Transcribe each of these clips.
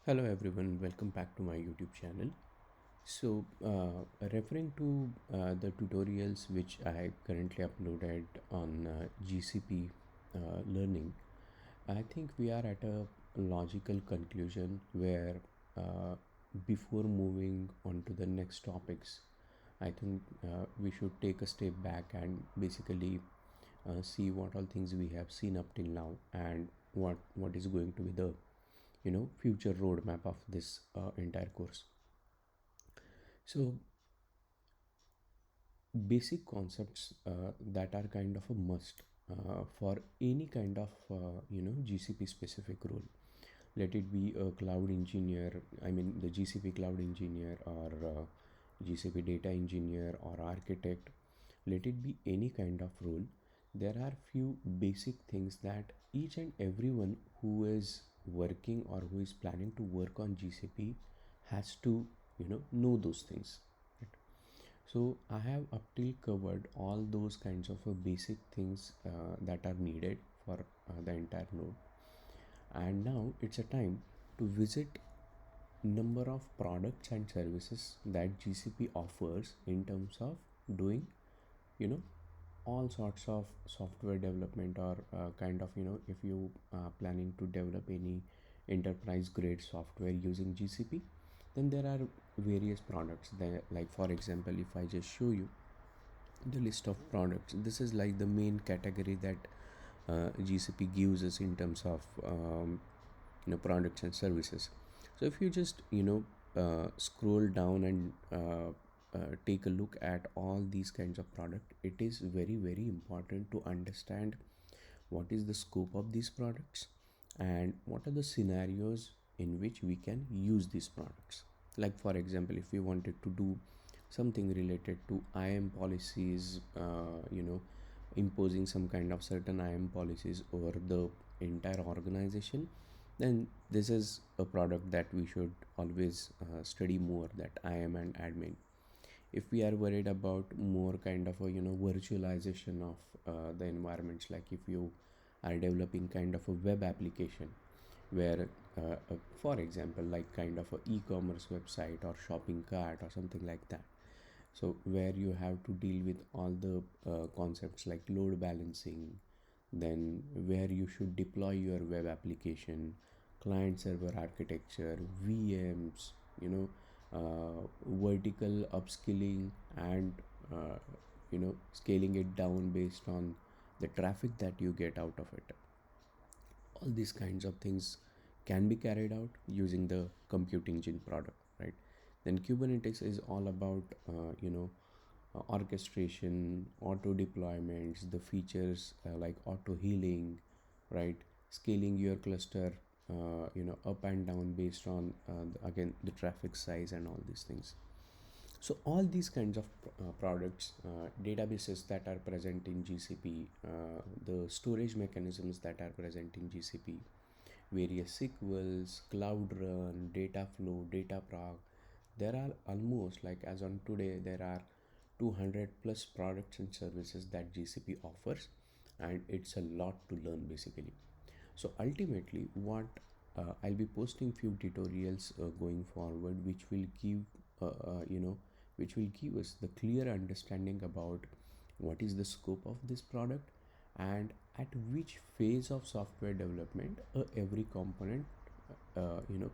Hello everyone, welcome back to my YouTube channel. Referring to the tutorials which I currently uploaded on GCP learning, I think we are at a logical conclusion where uh, before moving on to the next topics, I think we should take a step back and basically see what all things we have seen up till now and what is going to be the future roadmap of this entire course. So basic concepts that are kind of a must for any kind of GCP specific role. Let it be a cloud engineer, I mean the GCP cloud engineer, or GCP data engineer or architect. Let it be any kind of role. There are few basic things that each and everyone who is working or who is planning to work on GCP has to know those things. So I have up till covered all those kinds of basic things that are needed for the entire node. And now it's a time to visit number of products and services that GCP offers in terms of doing, you know, all sorts of software development, or if you planning to develop any enterprise grade software using GCP, then there are various products there. Like for example, if I just show you the list of products, this is like the main category that GCP gives us in terms of products and services. So if you just scroll down and take a look at all these kinds of product, it is very important to understand what is the scope of these products and what are the scenarios in which we can use these products. Like for example, if we wanted to do something related to IAM policies, imposing some kind of certain IAM policies over the entire organization, then this is a product that we should always study more, that IAM and admin. If we are worried about more kind of a virtualization of the environments, like if you are developing kind of a web application where for example, like kind of a e-commerce website or shopping cart or something like that, so where you have to deal with all the concepts like load balancing, then where you should deploy your web application, client server architecture, VMs, vertical upskilling, and scaling it down based on the traffic that you get out of it. All these kinds of things can be carried out using the compute engine product, right? Then Kubernetes is all about orchestration, auto deployments, the features like auto healing, right? Scaling your cluster up and down based on again the traffic size and all these things. So all these kinds of products, databases that are present in GCP, the storage mechanisms that are present in GCP, various SQLs, Cloud Run, data flow, data proc. There are almost, like as on today, there are 200 plus products and services that GCP offers, and it's a lot to learn basically. So ultimately, what I'll be posting few tutorials going forward, uh, uh, you know, which will give us the clear understanding about what is the scope of this product and at which phase of software development every component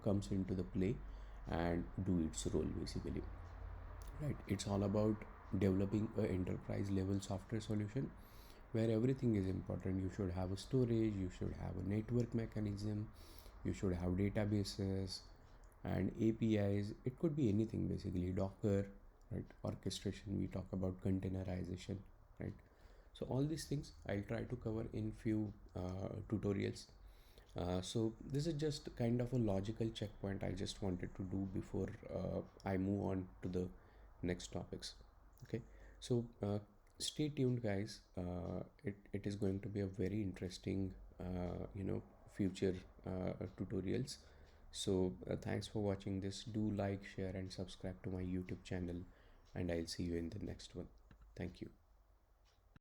comes into the play and do its role basically, right? It's all about developing a enterprise level software solution where everything is important. You should have a storage, you should have a network mechanism, you should have databases and APIs. It could be anything basically, Docker, right? Orchestration, we talk about containerization, right? So all these things I'll try to cover in few tutorials. So this is just kind of a logical checkpoint I just wanted to do before I move on to the next topics. Okay, so stay tuned guys. It is going to be a very interesting future tutorials. So thanks for watching this. Do like, share and subscribe to my YouTube channel, and I'll see you in the next one. Thank you.